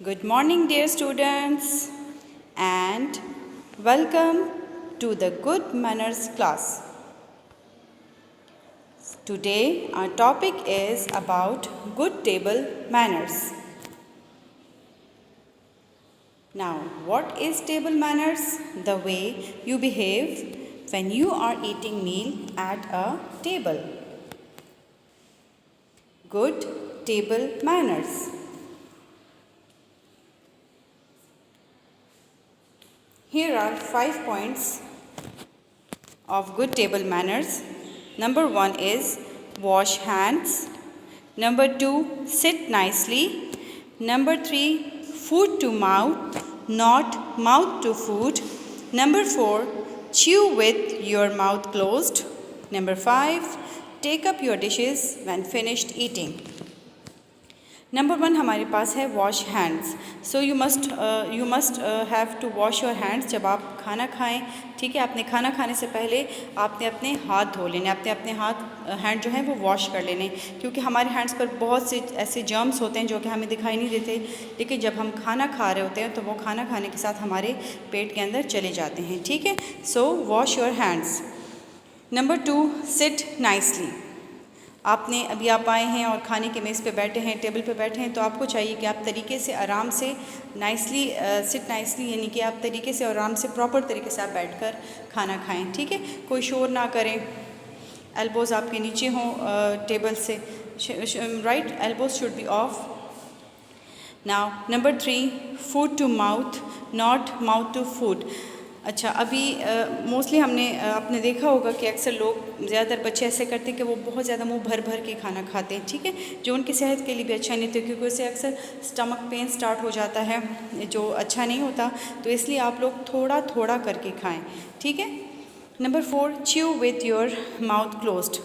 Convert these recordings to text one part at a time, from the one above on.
Good morning, dear students, and welcome to the Good Manners class. Today, our topic is about good table manners. Now, what is table manners? The way you behave when you are eating meal at a table. Good table manners. Here are 5 points of good table manners. Number 1 is wash hands. Number 2, sit nicely. Number 3, food to mouth, not mouth to food. Number 4, chew with your mouth closed. Number 5, take up your dishes when finished eating. Number 1 हमारे पास है wash hands. So you must have to wash your hands जब आप खाना खाएं. ठीक है, आपने खाना खाने से पहले आपने अपने हाथ धो लेने, अपने हैंड जो हैं वो वॉश कर लेने, क्योंकि हमारे हैंड्स पर बहुत से ऐसे जर्म्स होते हैं जो कि हमें दिखाई नहीं देते, लेकिन जब हम खाना खा रहे होते हैं तो वो खाना खाने के साथ हमारे पेट के अंदर चले जाते हैं. ठीक है, so wash your hands. Number 2, sit nicely. आपने अभी आप आए हैं और खाने के मेज़ पे बैठे हैं, टेबल पे बैठे हैं, तो आपको चाहिए कि आप तरीके से आराम से नाइसली सिट नाइसली, यानी कि आप तरीके से आराम से प्रॉपर तरीके से आप बैठकर खाना खाएं. ठीक है, कोई शोर ना करें, एल्बोज़ आपके नीचे हों टेबल से, right, elbows should be off. Now number 3, food to mouth, not mouth to food. अच्छा, अभी मोस्टली आपने देखा होगा कि अक्सर लोग, ज़्यादातर बच्चे ऐसे करते हैं कि वो बहुत ज़्यादा मुंह भर भर के खाना खाते हैं. ठीक है, जो उनकी सेहत के लिए भी अच्छा नहीं होता, क्योंकि उससे अक्सर स्टमक पेन स्टार्ट हो जाता है जो अच्छा नहीं होता. तो इसलिए आप लोग थोड़ा थोड़ा करके खाएं. ठीक है. Number 4, chew with your mouth closed.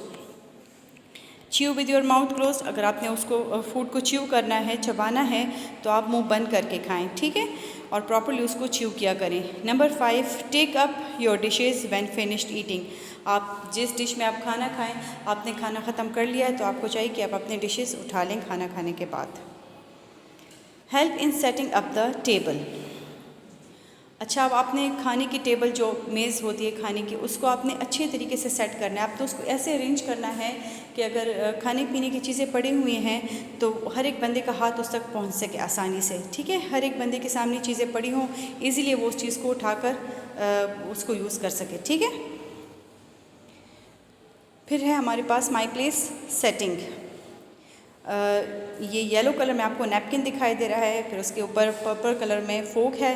Chew with your mouth close. अगर आपने उसको फूड को च्यू करना है, चबाना है, तो आप मुंह बंद करके खाएं. ठीक है, और प्रॉपर्ली उसको च्यू किया करें. Number 5, take up your dishes when finished eating. आप जिस डिश में आप खाना खाएं, आपने खाना ख़त्म कर लिया है तो आपको चाहिए कि आप अपने डिशेज़ उठा लें खाना खाने के बाद. Help in setting up the table. अच्छा, अब आपने खाने की टेबल जो मेज़ होती है खाने की, उसको आपने अच्छे तरीके से सेट करना है. आप तो उसको ऐसे अरेंज करना है कि अगर खाने पीने की चीज़ें पड़ी हुई हैं तो हर एक बंदे का हाथ उस तक पहुंच सके आसानी से. ठीक है, हर एक बंदे के सामने चीज़ें पड़ी हों, इजीली वो उस चीज़ को उठाकर उसको यूज़ कर सके. ठीक है. फिर है हमारे पास माई प्लेस सेटिंग. ये येलो कलर में आपको नैपकिन दिखाई दे रहा है, फिर उसके ऊपर पर्पल कलर में फोक है,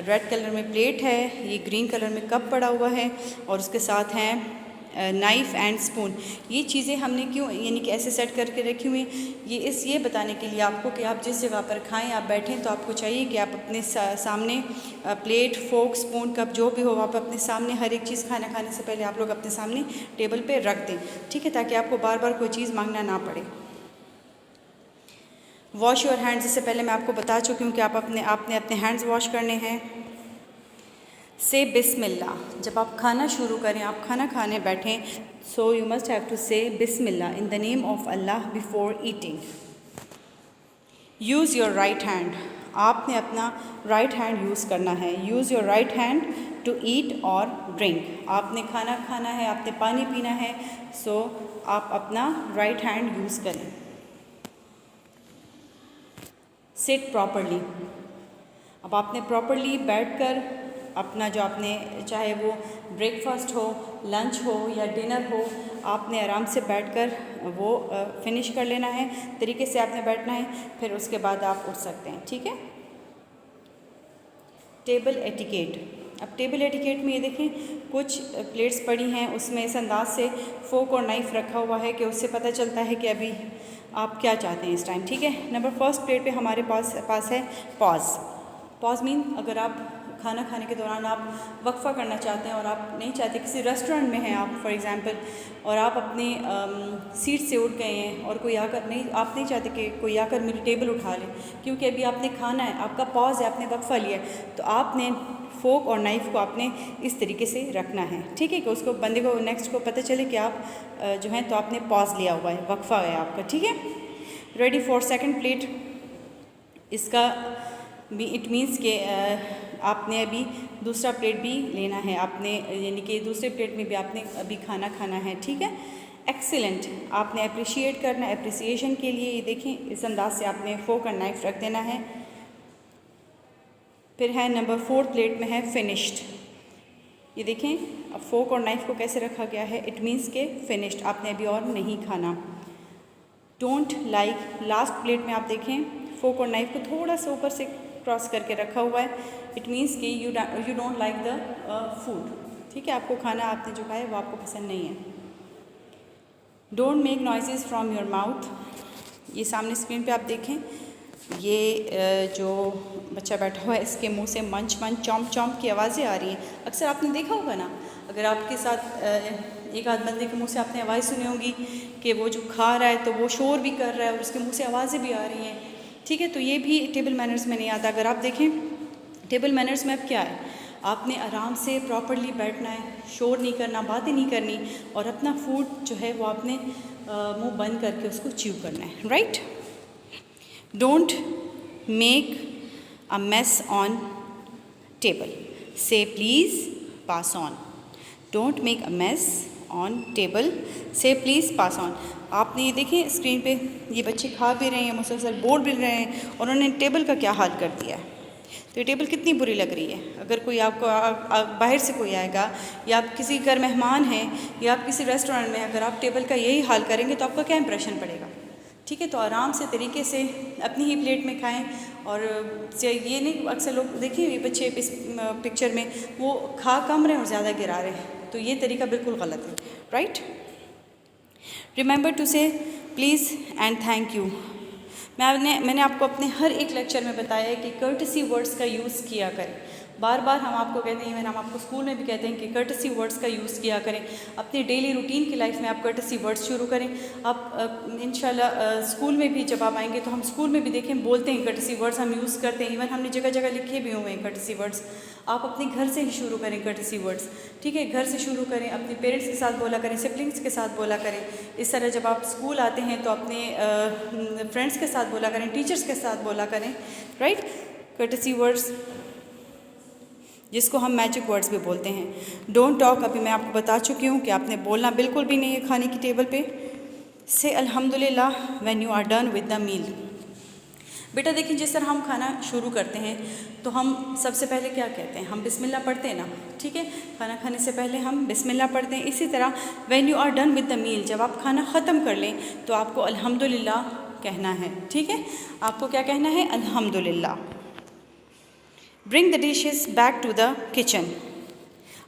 रेड कलर में प्लेट है, ये ग्रीन कलर में कप पड़ा हुआ है, और उसके साथ हैं नाइफ़ एंड स्पून. ये चीज़ें हमने क्यों यानी कि ऐसे सेट करके रखी हुई, ये बताने के लिए आपको कि आप जिस जगह पर खाएं, आप बैठें, तो आपको चाहिए कि आप अपने सामने प्लेट, फोक, स्पून, कप जो भी हो, आप अपने सामने हर एक चीज़ खाना खाने से पहले आप लोग अपने सामने टेबल पर रख दें. ठीक है, ताकि आपको बार बार कोई चीज़ मांगना ना पड़े. वॉश योर हैंड्स, इससे पहले मैं आपको बता चुकी हूँ कि आपने अपने हैंड्स वॉश करने हैं. से बिस्मिल्लाह. जब आप खाना शुरू करें, आप खाना खाने बैठें, so you must have to say Bismillah in the name of Allah before eating. Use your right hand. आपने अपना राइट हैंड यूज़ करना है. Use your right hand to eat और ड्रिंक. आपने खाना खाना है, आपने पानी पीना है, सो आप अपना राइट हैंड यूज़ करें. Seat properly. अब आपने प्रॉपरली बैठकर अपना जो आपने, चाहे वो ब्रेकफास्ट हो, लंच हो या डिनर हो, आपने आराम से बैठकर वो फिनिश कर लेना है. तरीके से आपने बैठना है, फिर उसके बाद आप उठ सकते हैं. ठीक है. Table etiquette. अब टेबल एटिकेट में ये देखें, कुछ प्लेट्स पड़ी हैं, उसमें इस अंदाज से फोक और नाइफ़ रखा हुआ है कि उससे पता चलता है कि अभी आप क्या चाहते हैं इस टाइम. ठीक है. नंबर फर्स्ट प्लेट पे हमारे पास है पॉज. पॉज मीन अगर आप खाना खाने के दौरान आप वक्फ़ा करना चाहते हैं और आप नहीं चाहते, किसी रेस्टोरेंट में हैं आप फॉर एग्ज़ाम्पल, और आप अपने सीट से उठ गए हैं और कोई आकर आप नहीं चाहते कि कोई आकर मेरी टेबल उठा ले, क्योंकि अभी आपने खाना है, आपका पॉज है, आपने वक्फ़ा लिया है, तो आपने फोक और नाइफ़ को आपने इस तरीके से रखना है. ठीक है, कि उसको बंदे को नेक्स्ट को पता चले कि आप जो हैं तो आपने पॉज लिया हुआ है, वक्फ़ा है आपका. ठीक है. Ready for second plate. इसका भी इट मीन्स के आपने अभी दूसरा प्लेट भी लेना है, आपने यानी कि दूसरे प्लेट में भी आपने अभी खाना खाना है, ठीक है। एक्सीलेंट, आपने अप्रिशिएट करना है, अप्रिसिएशन के लिए ये देखें इस अंदाज से आपने फोक और नाइफ रख देना है। फिर है नंबर 4 प्लेट में है फिनिश्ड। ये देखें अब फोक और नाइफ को कैसे रखा गया है, इट मीन्स के फिनिश्ड, आपने अभी और नहीं खाना। डोंट लाइक, लास्ट प्लेट में आप देखें फोक और नाइफ को थोड़ा सा ऊपर से क्रॉस करके रखा हुआ है, इट मीन्स कि you don't like the food, ठीक है, आपको खाना आपने जो खाया वो आपको पसंद नहीं है। Don't make noises from your mouth. ये सामने स्क्रीन पे आप देखें, ये जो बच्चा बैठा हुआ है इसके मुंह से मंच मंच चौंप चौंप की आवाज़ें आ रही हैं। अक्सर आपने देखा होगा ना, अगर आपके साथ एक आध बंदे के मुंह से आपने आवाज़ सुनी होगी कि वो जो खा रहा है तो वो शोर भी कर रहा है और उसके मुंह से आवाज़ें भी आ रही हैं, ठीक है। तो ये भी टेबल मैनर्स में नहीं आता। अगर आप देखें टेबल मैनर्स में अब क्या है, आपने आराम से प्रॉपरली बैठना है, शोर नहीं करना, बातें नहीं करनी, और अपना फूड जो है वो आपने मुंह बंद करके उसको च्यू करना है, right. Don't make a mess on table, say please pass on. Don't make a mess on table, say please pass on. आपने ये देखें स्क्रीन पे, ये बच्चे खा भी रहे हैं, मुसलसल बोल भी रहे हैं, और उन्होंने टेबल का क्या हाल कर दिया है। तो ये टेबल कितनी बुरी लग रही है। अगर कोई आपको बाहर से कोई आएगा, या आप किसी घर मेहमान हैं, या आप किसी रेस्टोरेंट में अगर आप टेबल का यही हाल करेंगे तो आपका क्या इंप्रेशन पड़ेगा, ठीक है। तो आराम से तरीके से अपनी ही प्लेट में खाएं, और ये नहीं, अक्सर लोग देखिए ये बच्चे इस पिक्चर में वो खा कम रहे हैं और ज़्यादा गिरा रहे हैं, तो ये तरीका बिल्कुल गलत है, राइट। रिमेंबर टू से प्लीज़ एंड थैंक यू। मैंने आपको अपने हर एक लेक्चर में बताया है कि कर्टसी वर्ड्स का यूज़ किया करें। बार बार हम आपको कहते हैं, हम आपको स्कूल में भी कहते हैं कि कर्टसी वर्ड्स का यूज़ किया करें। अपनी डेली रूटीन की लाइफ में आप कर्टसी वर्ड्स शुरू करें। आप इंशाल्लाह स्कूल में भी जब आप आएंगे तो हम स्कूल में भी देखें बोलते हैं कर्टसी वर्ड्स, हम यूज़ करते हैं, इवन हमने जगह जगह लिखे भी हुए हैं कर्टसी वर्ड्स। आप अपने घर से ही शुरू करें कर्टसी वर्ड्स, ठीक है, घर से शुरू करें, अपने पेरेंट्स के साथ बोला करें, सिबलिंग्स के साथ बोला करें। इस तरह जब आप स्कूल आते हैं तो अपने फ्रेंड्स के साथ बोला करें, टीचर्स के साथ बोला करें, राइट। कर्टसी वर्ड्स जिसको हम मैजिक वर्ड्स भी बोलते हैं। डोंट टॉक, अभी मैं आपको बता चुकी हूँ कि आपने बोलना बिल्कुल भी नहीं है खाने की टेबल पे। से अल्हम्दुलिल्लाह when you are done with the meal. बेटा देखिए, जिस तरह हम खाना शुरू करते हैं तो हम सबसे पहले क्या कहते हैं, हम बिस्मिल्लाह पढ़ते हैं ना, ठीक है, खाना खाने से पहले हम बिस्मिल्लाह पढ़ते हैं। इसी तरह when you are done with the meal, जब आप खाना ख़त्म कर लें तो आपको अल्हम्दुलिल्लाह कहना है, ठीक है, आपको क्या कहना है, अल्हम्दुलिल्लाह। Bring the dishes back to the kitchen.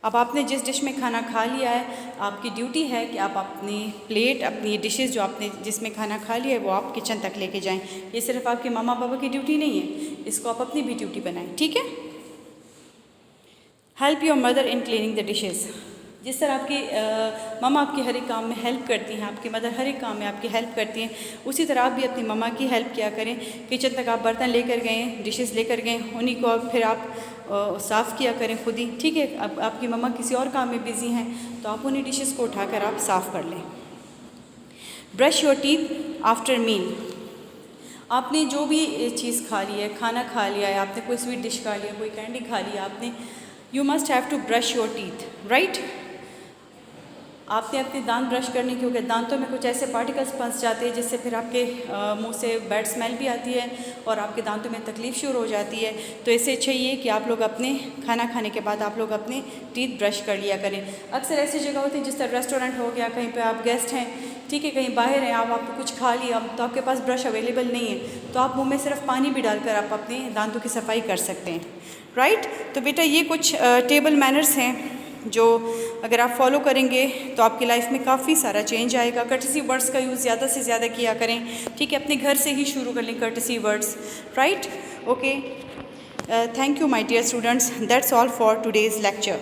अब आपने जिस डिश में खाना खा लिया है, आपकी ड्यूटी है कि आप अपनी प्लेट, अपनी डिशेस जो आपने जिसमें खाना खा लिया है वो आप किचन तक लेके जाएं। ये सिर्फ आपके मम्मा पापा की ड्यूटी नहीं है, इसको आप अपनी भी ड्यूटी बनाएं, ठीक है। Help your mother in cleaning the dishes. जिस तरह आपकी मम्मा आपकी हर एक काम में हेल्प करती हैं, आपकी मदर हर एक काम में आपकी हेल्प करती हैं, उसी तरह आप भी अपनी मम्मा की हेल्प किया करें। किचन तक आप बर्तन लेकर गए, डिशेस लेकर गए, उन्हीं को फिर आप साफ़ किया करें खुद ही, ठीक है। अब आपकी मम्मा किसी और काम में बिज़ी हैं तो आप उन्हीं डिशेस को उठाकर आप साफ़ कर लें। Brush your teeth after meal. आपने जो भी चीज़ खा ली है, खाना खा लिया है, आपने कोई स्वीट डिश खा लिया, कोई कैंडी खा लिया आपने, you must have to brush your teeth, right. आपने अपने दांत ब्रश करने क्योंकि दांतों में कुछ ऐसे पार्टिकल्स फंस जाते हैं जिससे फिर आपके मुंह से बैड स्मेल भी आती है और आपके दांतों में तकलीफ़ शुरू हो जाती है। तो इससे अच्छा ये कि आप लोग अपने खाना खाने के बाद आप लोग अपने टीथ ब्रश कर लिया करें। अक्सर ऐसी जगह होती है जिस तरह रेस्टोरेंट हो गया, कहीं पे आप गेस्ट हैं, ठीक है, कहीं बाहर हैं, आपने कुछ खा लिया तो आपके पास ब्रश अवेलेबल नहीं है, तो आप मुँह में सिर्फ पानी भी डालकर आप अपने दांतों की सफाई कर सकते हैं, राइट। तो बेटा ये कुछ टेबल मैनर्स हैं जो अगर आप फॉलो करेंगे तो आपकी लाइफ में काफ़ी सारा चेंज आएगा। कर्टसी वर्ड्स का यूज़ ज़्यादा से ज़्यादा किया करें, ठीक है, अपने घर से ही शुरू कर लें courtesy words, right. Okay, thank you my dear students, that's all for today's lecture.